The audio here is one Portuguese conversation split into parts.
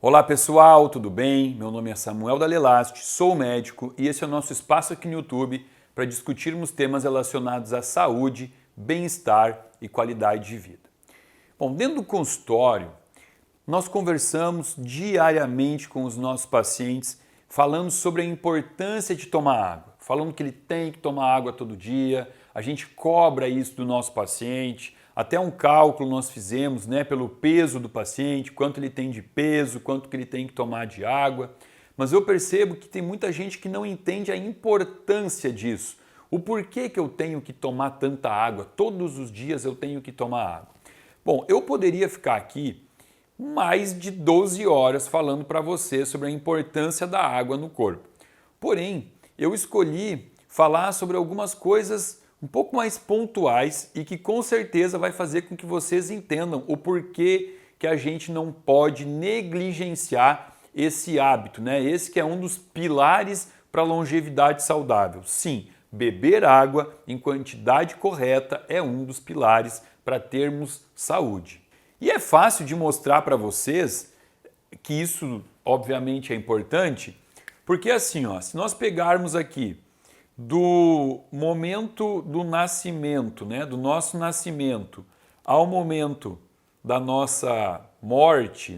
Olá pessoal, tudo bem? Meu nome é Samuel Dalelaste, sou médico e esse é o nosso espaço aqui no YouTube para discutirmos temas relacionados à saúde, bem-estar e qualidade de vida. Bom, dentro do consultório, nós conversamos diariamente com os nossos pacientes falando sobre a importância de tomar água, falando que ele tem que tomar água todo dia, a gente cobra isso do nosso paciente, até um cálculo nós fizemos, pelo peso do paciente, quanto ele tem de peso, quanto que ele tem que tomar de água, mas eu percebo que tem muita gente que não entende a importância disso, o porquê que eu tenho que tomar tanta água, todos os dias eu tenho que tomar água. Bom, eu poderia ficar aqui mais de 12 horas falando para você sobre a importância da água no corpo. Porém, eu escolhi falar sobre algumas coisas um pouco mais pontuais e que com certeza vai fazer com que vocês entendam o porquê que a gente não pode negligenciar esse hábito, Esse que é um dos pilares para a longevidade saudável. Sim, beber água em quantidade correta é um dos pilares para termos saúde. E é fácil de mostrar para vocês que isso obviamente é importante, porque assim, se nós pegarmos aqui do momento do nascimento, do nosso nascimento, ao momento da nossa morte,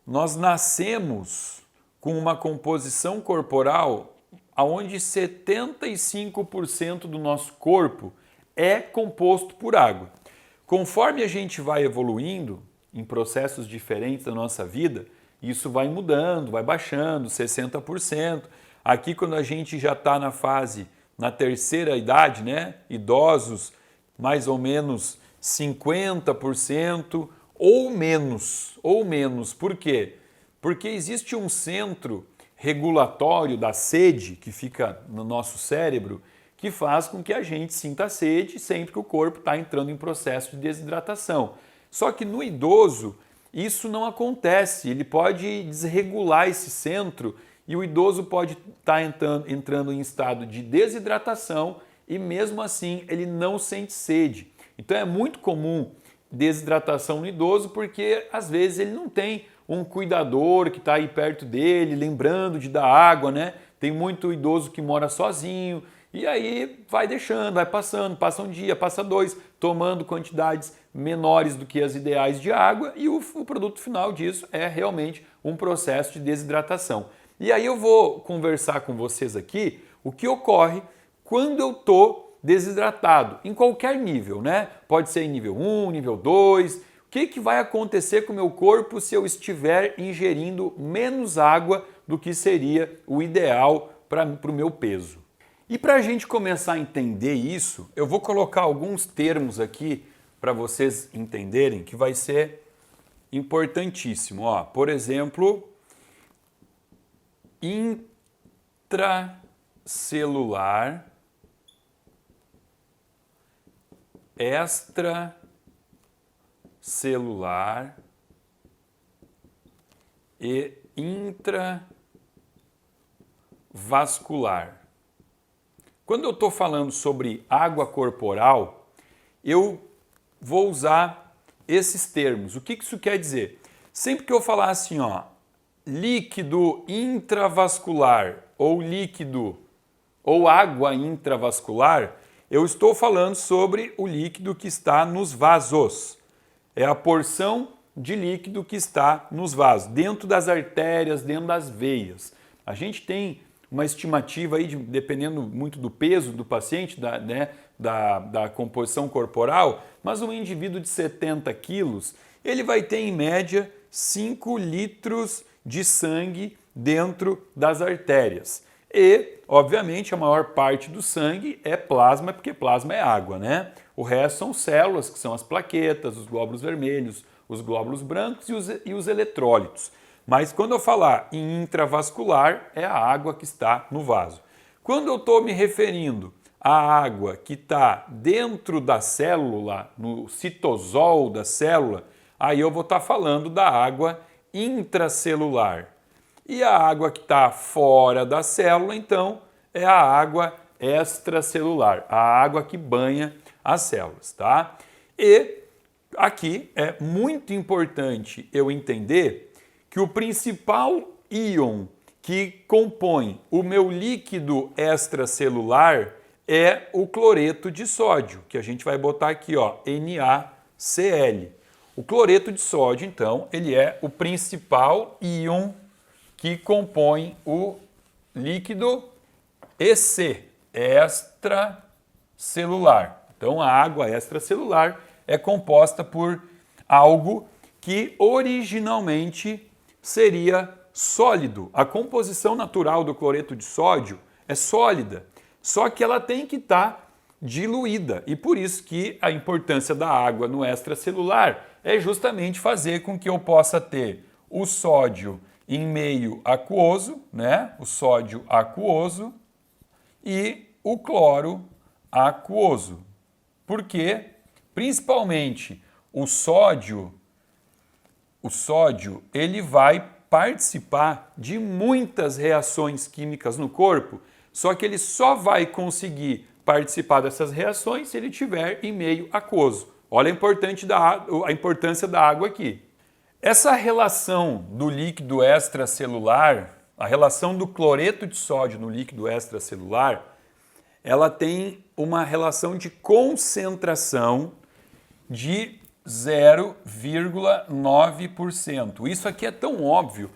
nós nascemos com uma composição corporal onde 75% do nosso corpo é composto por água. Conforme a gente vai evoluindo em processos diferentes da nossa vida, isso vai mudando, vai baixando, 60%. Aqui quando a gente já está na terceira idade, idosos, mais ou menos 50% ou menos. Por quê? Porque existe um centro regulatório da sede que fica no nosso cérebro que faz com que a gente sinta sede sempre que o corpo está entrando em processo de desidratação. Só que no idoso isso não acontece, ele pode desregular esse centro e o idoso pode estar entrando em estado de desidratação e mesmo assim ele não sente sede. Então é muito comum desidratação no idoso porque às vezes ele não tem um cuidador que está aí perto dele, lembrando de dar água, Tem muito idoso que mora sozinho e aí vai deixando, vai passando, passa um dia, passa dois, tomando quantidades menores do que as ideais de água e o produto final disso é realmente um processo de desidratação. E aí eu vou conversar com vocês aqui o que ocorre quando eu estou desidratado, em qualquer nível, Pode ser em nível 1, nível 2, o que vai acontecer com o meu corpo se eu estiver ingerindo menos água do que seria o ideal para o meu peso. E para a gente começar a entender isso, eu vou colocar alguns termos aqui para vocês entenderem que vai ser importantíssimo. Por exemplo, intracelular, extracelular e intravascular. Quando eu estou falando sobre água corporal, eu vou usar esses termos. O que isso quer dizer? Sempre que eu falar assim, líquido intravascular ou líquido ou água intravascular, eu estou falando sobre o líquido que está nos vasos. É a porção de líquido que está nos vasos, dentro das artérias, dentro das veias. A gente tem uma estimativa aí, dependendo muito do peso do paciente, da composição corporal, mas um indivíduo de 70 quilos, ele vai ter em média 5 litros de sangue dentro das artérias. E, obviamente, a maior parte do sangue é plasma, porque plasma é água, O resto são células, que são as plaquetas, os glóbulos vermelhos, os glóbulos brancos e os eletrólitos. Mas quando eu falar em intravascular, é a água que está no vaso. Quando eu estou me referindo à água que está dentro da célula, no citosol da célula, aí eu vou estar falando da água intracelular. E a água que está fora da célula, então, é a água extracelular, a água que banha as células, E Aqui é muito importante eu entender que o principal íon que compõe o meu líquido extracelular é o cloreto de sódio, que a gente vai botar aqui, ó, NaCl. O cloreto de sódio, então, ele é o principal íon que compõe o líquido EC, extracelular. Então, a água extracelular é composta por algo que originalmente seria sólido. A composição natural do cloreto de sódio é sólida, só que ela tem que estar diluída. E por isso que a importância da água no extracelular é justamente fazer com que eu possa ter o sódio em meio aquoso, né? O sódio aquoso e o cloro aquoso. Porque, principalmente, o sódio ele vai participar de muitas reações químicas no corpo, só que ele só vai conseguir participar dessas reações se ele estiver em meio aquoso. Olha a importância da água aqui. Essa relação do líquido extracelular, a relação do cloreto de sódio no líquido extracelular, ela tem uma relação de concentração de 0,9%. Isso aqui é tão óbvio,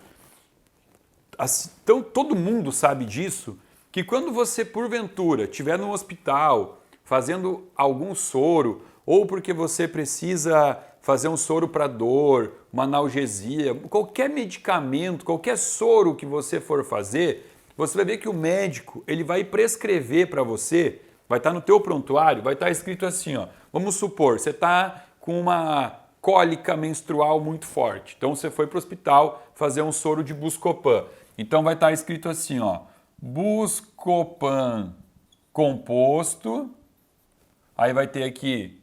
então, todo mundo sabe disso, que quando você, porventura, estiver no hospital fazendo algum soro, ou porque você precisa fazer um soro para dor, uma analgesia, qualquer medicamento, qualquer soro que você for fazer, você vai ver que o médico ele vai prescrever para você, vai estar no teu prontuário, vai estar escrito assim, ó, vamos supor, você está com uma cólica menstrual muito forte, então você foi para o hospital fazer um soro de Buscopan, então vai estar escrito assim, ó, Buscopan composto, aí vai ter aqui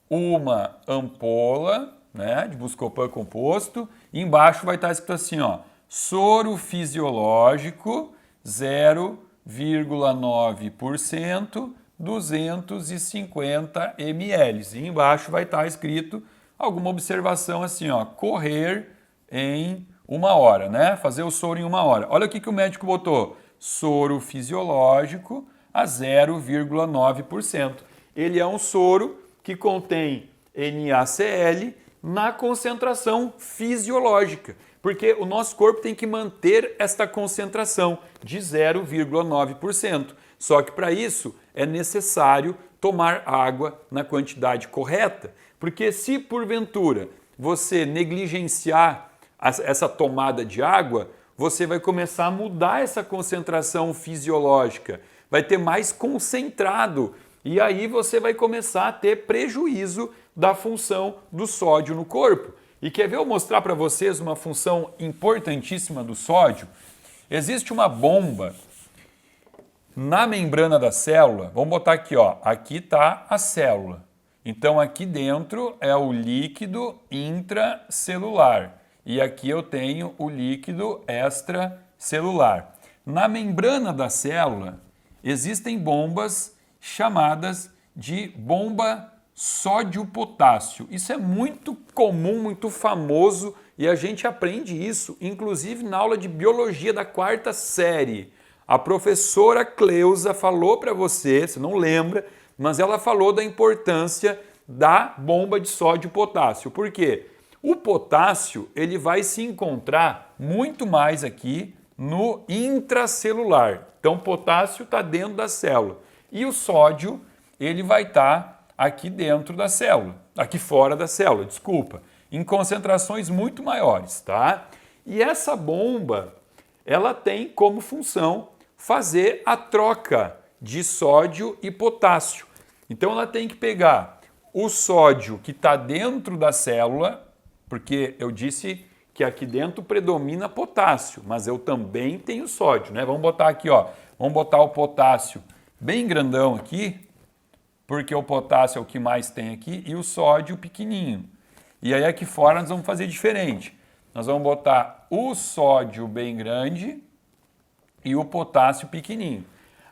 uma ampola, né, de Buscopan composto, e embaixo vai estar escrito assim, ó, soro fisiológico 0,9%, 250 ml. E embaixo vai estar escrito alguma observação assim, ó, correr em 1 hora, né? Fazer o soro em 1 hora. Olha o que o médico botou. Soro fisiológico a 0,9%. Ele é um soro que contém NaCl na concentração fisiológica, porque o nosso corpo tem que manter esta concentração de 0,9%. Só que para isso é necessário tomar água na quantidade correta, porque se porventura você negligenciar essa tomada de água, você vai começar a mudar essa concentração fisiológica, vai ter mais concentrado e aí você vai começar a ter prejuízo da função do sódio no corpo. E quer ver eu mostrar para vocês uma função importantíssima do sódio? Existe uma bomba na membrana da célula, vamos botar aqui, ó, aqui está a célula. Então aqui dentro é o líquido intracelular e aqui eu tenho o líquido extracelular. Na membrana da célula existem bombas chamadas de bomba sódio-potássio. Isso é muito comum, muito famoso e a gente aprende isso, inclusive na aula de biologia da 4ª série. A professora Cleusa falou para você, você não lembra, mas ela falou da importância da bomba de sódio-potássio. Por quê? O potássio ele vai se encontrar muito mais aqui no intracelular. Então, potássio está dentro da célula. E o sódio ele vai estar aqui dentro da célula, aqui fora da célula, desculpa, em concentrações muito maiores, tá? E essa bomba, ela tem como função fazer a troca de sódio e potássio. Então ela tem que pegar o sódio que está dentro da célula, porque eu disse que aqui dentro predomina potássio, mas eu também tenho sódio, né? Vamos botar aqui, ó, vamos botar o potássio bem grandão aqui, porque o potássio é o que mais tem aqui e o sódio pequenininho. E aí aqui fora nós vamos fazer diferente. Nós vamos botar o sódio bem grande e o potássio pequenininho.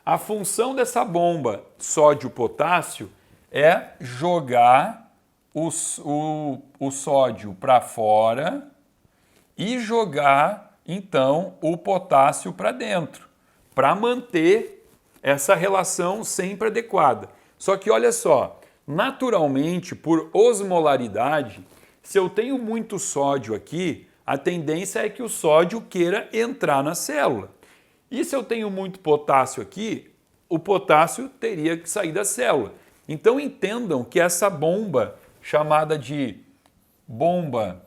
A função dessa bomba sódio-potássio é jogar o sódio para fora e jogar, então, o potássio para dentro, para manter essa relação sempre adequada. Só que olha só, naturalmente, por osmolaridade, se eu tenho muito sódio aqui, a tendência é que o sódio queira entrar na célula. E se eu tenho muito potássio aqui, o potássio teria que sair da célula. Então entendam que essa bomba, chamada de bomba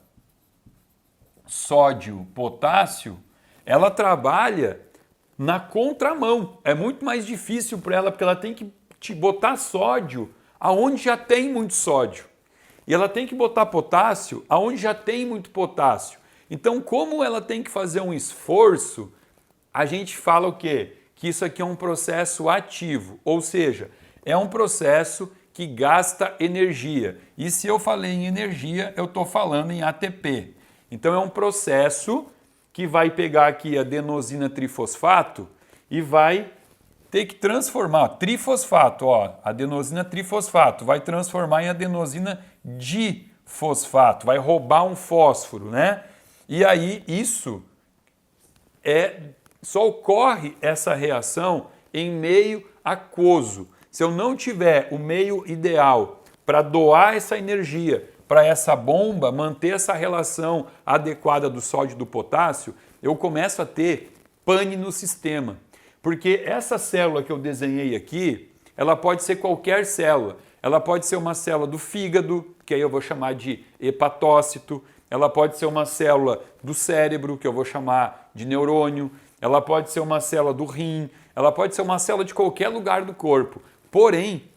sódio-potássio, ela trabalha na contramão. É muito mais difícil para ela, porque ela tem que te botar sódio aonde já tem muito sódio. E ela tem que botar potássio aonde já tem muito potássio. Então, como ela tem que fazer um esforço, a gente fala o quê? Que isso aqui é um processo ativo, ou seja, é um processo que gasta energia. E se eu falei em energia, eu estou falando em ATP. Então é um processo que vai pegar aqui adenosina trifosfato e vai ter que transformar, trifosfato, adenosina trifosfato, vai transformar em adenosina difosfato, vai roubar um fósforo, né? E aí isso só ocorre essa reação em meio aquoso. Se eu não tiver o meio ideal para doar essa energia para essa bomba, manter essa relação adequada do sódio e do potássio, eu começo a ter pane no sistema. Porque essa célula que eu desenhei aqui, ela pode ser qualquer célula. Ela pode ser uma célula do fígado, que aí eu vou chamar de hepatócito. Ela pode ser uma célula do cérebro, que eu vou chamar de neurônio. Ela pode ser uma célula do rim. Ela pode ser uma célula de qualquer lugar do corpo. Porém,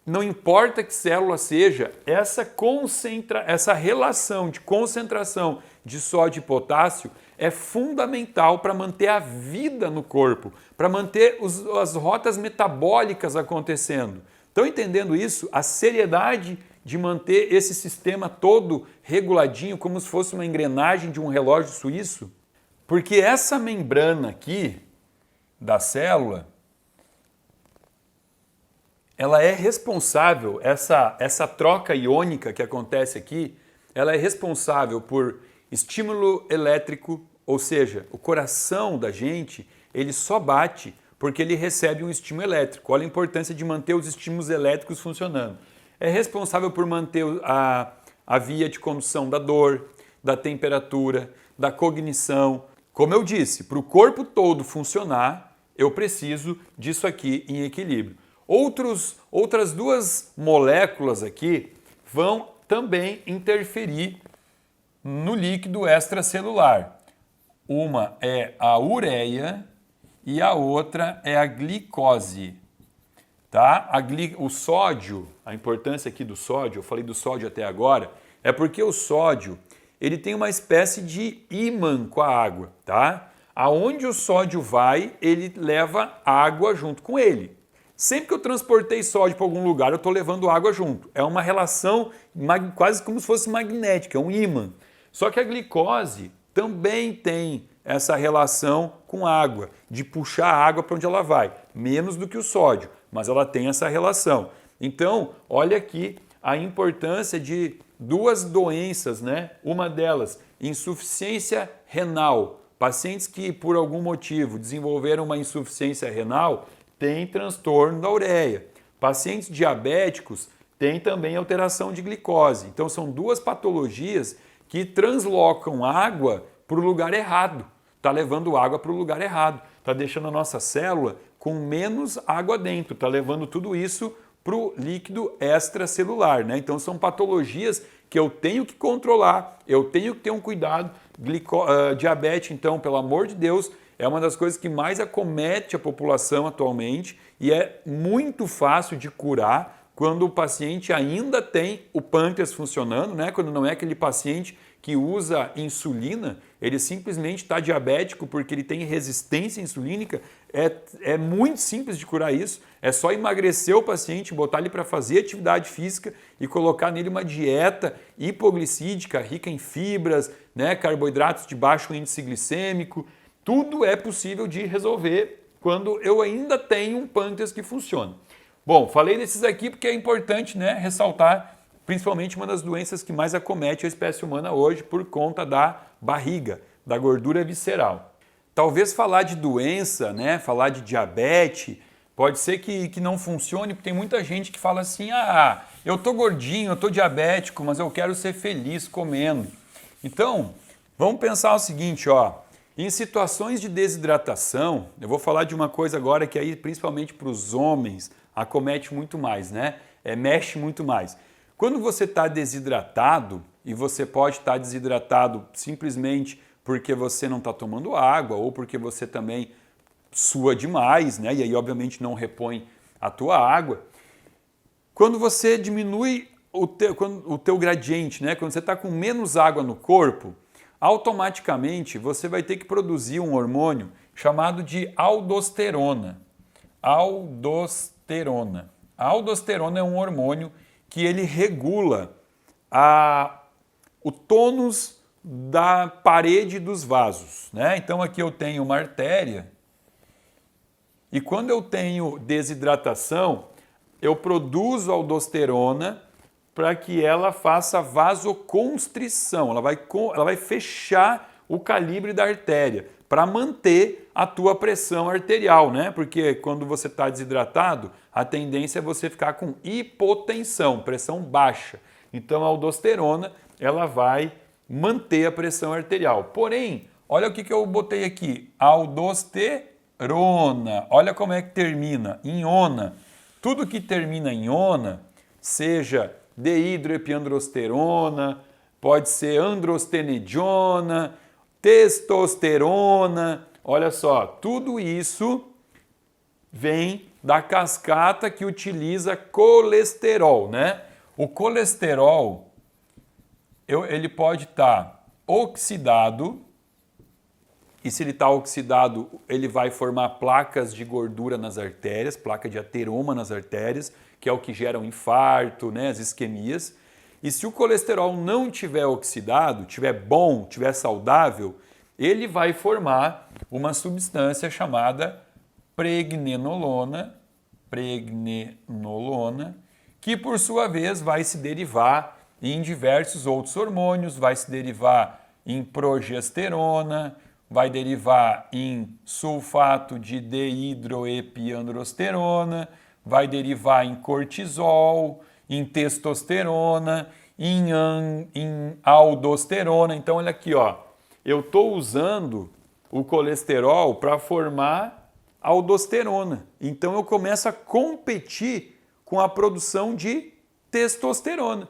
não importa que célula seja, essa relação de concentração de sódio e potássio é fundamental para manter a vida no corpo, para manter as rotas metabólicas acontecendo. Estão entendendo isso? A seriedade de manter esse sistema todo reguladinho, como se fosse uma engrenagem de um relógio suíço? Porque essa membrana aqui da célula, ela é responsável, essa troca iônica que acontece aqui, ela é responsável por estímulo elétrico, ou seja, o coração da gente, ele só bate porque ele recebe um estímulo elétrico. Olha a importância de manter os estímulos elétricos funcionando. É responsável por manter a via de condução da dor, da temperatura, da cognição. Como eu disse, para o corpo todo funcionar, eu preciso disso aqui em equilíbrio. Outras duas moléculas aqui vão também interferir no líquido extracelular. Uma é a ureia e a outra é a glicose. Tá? O sódio, a importância aqui do sódio, eu falei do sódio até agora, é porque o sódio ele tem uma espécie de ímã com a água. Tá? Aonde o sódio vai, ele leva água junto com ele. Sempre que eu transportei sódio para algum lugar, eu estou levando água junto. É uma relação quase como se fosse magnética, é um ímã. Só que a glicose também tem essa relação com água, de puxar a água para onde ela vai, menos do que o sódio, mas ela tem essa relação. Então, olha aqui a importância de duas doenças, né? Uma delas, insuficiência renal. Pacientes que por algum motivo desenvolveram uma insuficiência renal têm transtorno da ureia. Pacientes diabéticos têm também alteração de glicose. Então são duas patologias que translocam água para o lugar errado. Está levando água para o lugar errado. Está deixando a nossa célula com menos água dentro. Está levando tudo isso para o líquido extracelular. Né? Então são patologias que eu tenho que controlar, eu tenho que ter um cuidado. Diabetes, então, pelo amor de Deus, é uma das coisas que mais acomete a população atualmente e é muito fácil de curar quando o paciente ainda tem o pâncreas funcionando, né? Quando não é aquele paciente que usa insulina, ele simplesmente está diabético porque ele tem resistência insulínica. É muito simples de curar isso, é só emagrecer o paciente, botar ele para fazer atividade física e colocar nele uma dieta hipoglicídica, rica em fibras, né? Carboidratos de baixo índice glicêmico. Tudo é possível de resolver quando eu ainda tenho um pâncreas que funciona. Bom, falei desses aqui porque é importante, né, ressaltar principalmente uma das doenças que mais acomete a espécie humana hoje por conta da barriga, da gordura visceral. Talvez falar de doença, né, falar de diabetes, pode ser que não funcione, porque tem muita gente que fala assim, eu tô gordinho, eu tô diabético, mas eu quero ser feliz comendo. Então, vamos pensar o seguinte, em situações de desidratação, eu vou falar de uma coisa agora que aí principalmente para os homens acomete muito mais, né? Mexe muito mais. Quando você está desidratado, e você pode estar desidratado simplesmente porque você não está tomando água ou porque você também sua demais, né? E aí obviamente não repõe a tua água. Quando você diminui o teu gradiente, né? Quando você está com menos água no corpo, automaticamente você vai ter que produzir um hormônio chamado de aldosterona. Aldosterona. A aldosterona é um hormônio que ele regula o tônus da parede dos vasos, né? Então aqui eu tenho uma artéria e quando eu tenho desidratação, eu produzo aldosterona para que ela faça vasoconstrição, ela vai fechar o calibre da artéria para manter a tua pressão arterial, né? Porque quando você está desidratado, a tendência é você ficar com hipotensão, pressão baixa. Então a aldosterona, ela vai manter a pressão arterial. Porém, olha o que eu botei aqui, aldosterona. Olha como é que termina, em ona. Tudo que termina em ona, seja dehidroepiandrosterona, pode ser androstenediona, testosterona, olha só, tudo isso vem da cascata que utiliza colesterol, né? O colesterol, ele pode estar oxidado, e se ele está oxidado, ele vai formar placas de gordura nas artérias, placa de ateroma nas artérias, que é o que gera um infarto, né, as isquemias. E se o colesterol não tiver oxidado, tiver bom, tiver saudável, ele vai formar uma substância chamada pregnenolona, que por sua vez vai se derivar em diversos outros hormônios, vai se derivar em progesterona, vai derivar em sulfato de dehidroepiandrosterona, vai derivar em cortisol, em testosterona, em aldosterona. Então, olha aqui, eu estou usando o colesterol para formar aldosterona. Então, eu começo a competir com a produção de testosterona.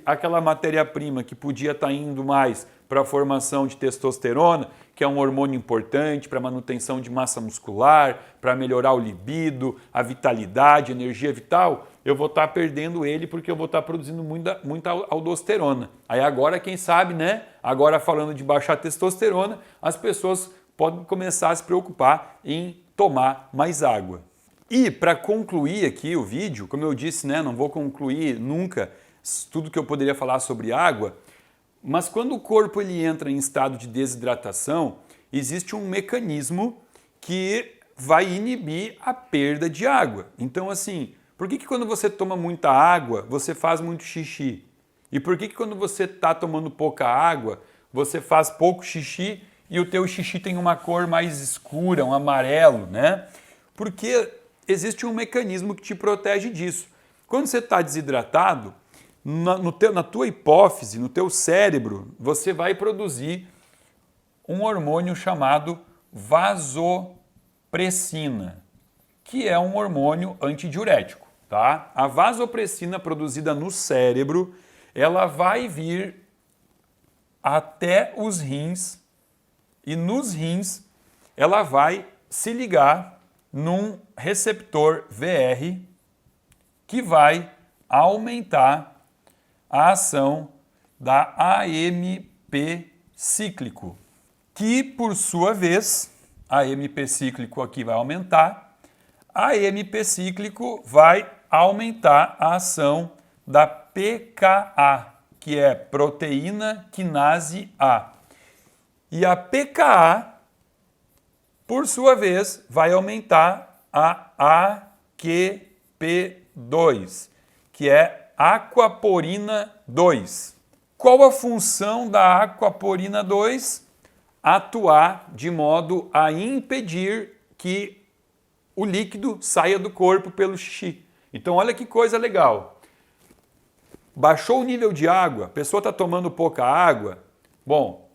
Aquela matéria-prima que podia estar indo mais para a formação de testosterona, que é um hormônio importante para a manutenção de massa muscular, para melhorar o libido, a vitalidade, a energia vital, eu vou estar perdendo ele porque eu vou estar produzindo muita aldosterona. Aí agora, quem sabe, né? Agora falando de baixar testosterona, as pessoas podem começar a se preocupar em tomar mais água. E para concluir aqui o vídeo, como eu disse, né, não vou concluir nunca tudo que eu poderia falar sobre água, mas quando o corpo ele entra em estado de desidratação, existe um mecanismo que vai inibir a perda de água. Então assim, por que quando você toma muita água, você faz muito xixi? E por que quando você está tomando pouca água, você faz pouco xixi e o teu xixi tem uma cor mais escura, um amarelo, né? Porque existe um mecanismo que te protege disso. Quando você está desidratado, na tua hipófise, no teu cérebro, você vai produzir um hormônio chamado vasopressina, que é um hormônio antidiurético, tá? A vasopressina produzida no cérebro, ela vai vir até os rins e nos rins ela vai se ligar num receptor VR que vai aumentar a ação da AMP cíclico, que por sua vez, AMP cíclico aqui vai aumentar, AMP cíclico vai aumentar a ação da PKA, que é proteína quinase A. E a PKA, por sua vez, vai aumentar a AQP2, que é aquaporina 2. Qual a função da aquaporina 2? Atuar de modo a impedir que o líquido saia do corpo pelo xixi. Então olha que coisa legal. Baixou o nível de água, a pessoa está tomando pouca água, bom,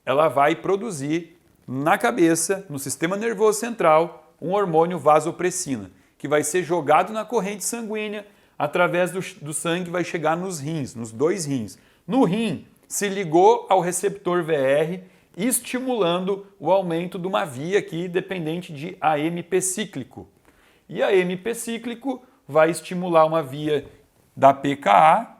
ela vai produzir na cabeça, no sistema nervoso central, um hormônio vasopressina, que vai ser jogado na corrente sanguínea, através do sangue vai chegar nos rins, nos 2 rins. No rim, se ligou ao receptor VR, estimulando o aumento de uma via aqui dependente de AMP cíclico. E AMP cíclico vai estimular uma via da PKA,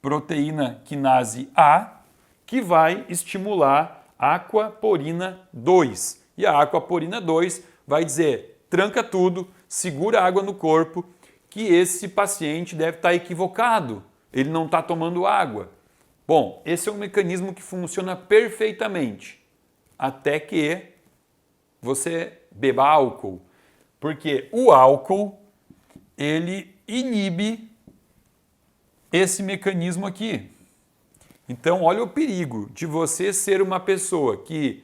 proteína quinase A, que vai estimular a aquaporina 2. E a aquaporina 2 vai dizer, tranca tudo, segura a água no corpo, que esse paciente deve estar equivocado, ele não está tomando água. Bom, esse é um mecanismo que funciona perfeitamente, até que você beba álcool, porque o álcool, ele inibe esse mecanismo aqui. Então, olha o perigo de você ser uma pessoa que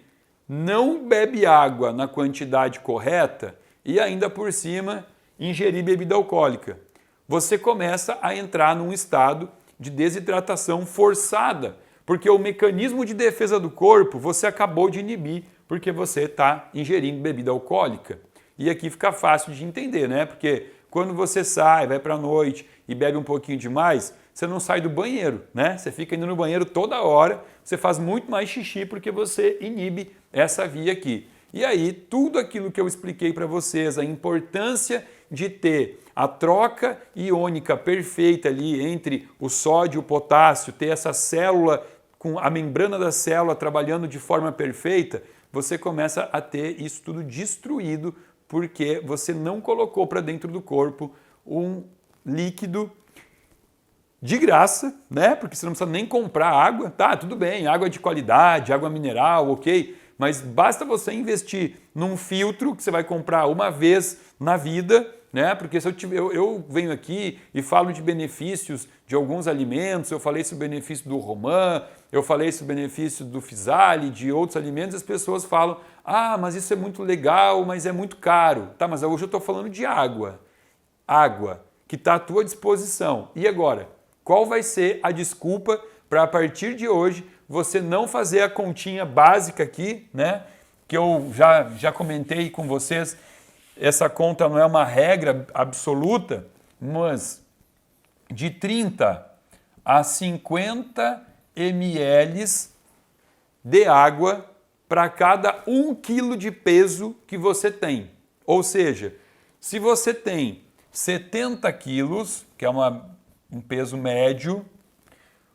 não bebe água na quantidade correta e ainda por cima ingerir bebida alcoólica. Você começa a entrar num estado de desidratação forçada, porque o mecanismo de defesa do corpo você acabou de inibir porque você está ingerindo bebida alcoólica. E aqui fica fácil de entender, né? Porque quando você sai, vai para a noite e bebe um pouquinho demais, você não sai do banheiro, né? Você fica indo no banheiro toda hora, você faz muito mais xixi porque você inibe essa via aqui. E aí, tudo aquilo que eu expliquei para vocês, a importância de ter a troca iônica perfeita ali entre o sódio e o potássio, ter essa célula, com a membrana da célula trabalhando de forma perfeita, você começa a ter isso tudo destruído porque você não colocou para dentro do corpo um líquido de graça, né? Porque você não precisa nem comprar água, tá? Tudo bem, água de qualidade, água mineral, ok, mas basta você investir num filtro que você vai comprar uma vez na vida, né? Porque se eu venho aqui e falo de benefícios de alguns alimentos, eu falei sobre o benefício do romã, eu falei sobre o benefício do Fisali, de outros alimentos, as pessoas falam, ah, mas isso é muito legal, mas é muito caro. Tá, mas hoje eu estou falando de água. Água, que está à tua disposição. E agora? Qual vai ser a desculpa para, a partir de hoje, você não fazer a continha básica aqui, né? Que eu já comentei com vocês, essa conta não é uma regra absoluta, mas de 30 a 50 ml de água para cada 1 kg de peso que você tem. Ou seja, se você tem 70 quilos, que é um peso médio,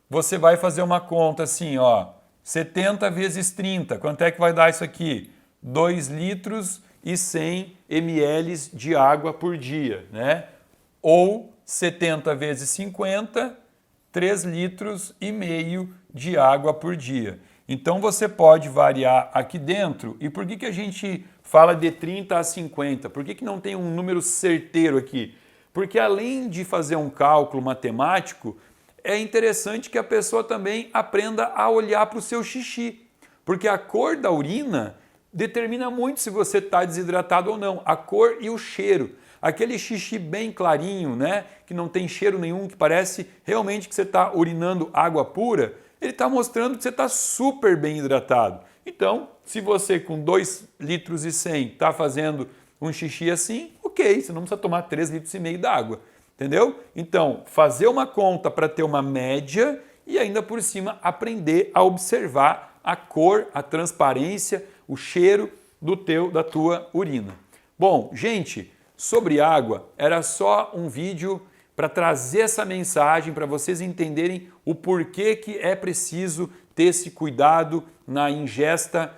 você vai fazer uma conta assim, ó, 70 vezes 30, quanto é que vai dar isso aqui? 2 litros e 100 ml de água por dia, né? Ou 70 vezes 50, 3 litros e meio de água por dia. Então você pode variar aqui dentro. E por que a gente fala de 30 a 50? Por que não tem um número certeiro aqui? Porque além de fazer um cálculo matemático, é interessante que a pessoa também aprenda a olhar para o seu xixi. Porque a cor da urina determina muito se você está desidratado ou não. A cor e o cheiro. Aquele xixi bem clarinho, né, que não tem cheiro nenhum, que parece realmente que você está urinando água pura, ele está mostrando que você está super bem hidratado. Então, se você com 2 litros e 100 está fazendo um xixi assim, ok, você não precisa tomar 3 litros e meio d'água, entendeu? Então, fazer uma conta para ter uma média e ainda por cima aprender a observar a cor, a transparência, o cheiro da tua urina. Bom, gente, sobre água, era só um vídeo para trazer essa mensagem para vocês entenderem o porquê que é preciso ter esse cuidado na ingesta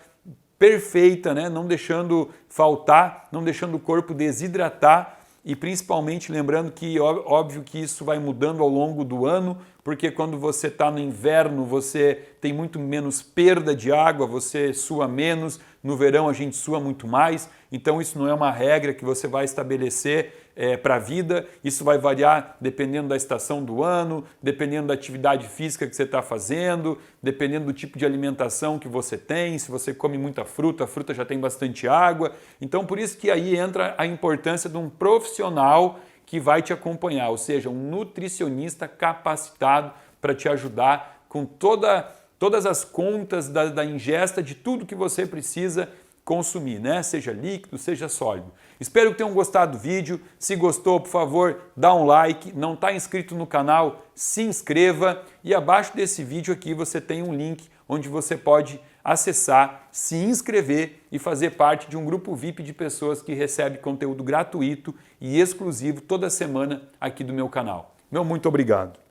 perfeita, né? Não deixando faltar, não deixando o corpo desidratar e principalmente lembrando que óbvio que isso vai mudando ao longo do ano, porque quando você está no inverno você tem muito menos perda de água, você sua menos, no verão a gente sua muito mais, então isso não é uma regra que você vai estabelecer para a vida. Isso vai variar dependendo da estação do ano, dependendo da atividade física que você está fazendo, dependendo do tipo de alimentação que você tem. Se você come muita fruta, a fruta já tem bastante água. Então, por isso que aí entra a importância de um profissional que vai te acompanhar, ou seja, um nutricionista capacitado para te ajudar com todas as contas da ingesta de tudo que você precisa consumir, né? Seja líquido, seja sólido. Espero que tenham gostado do vídeo. Se gostou, por favor, dá um like. Não está inscrito no canal, se inscreva. E abaixo desse vídeo aqui você tem um link onde você pode acessar, se inscrever e fazer parte de um grupo VIP de pessoas que recebe conteúdo gratuito e exclusivo toda semana aqui do meu canal. Meu muito obrigado.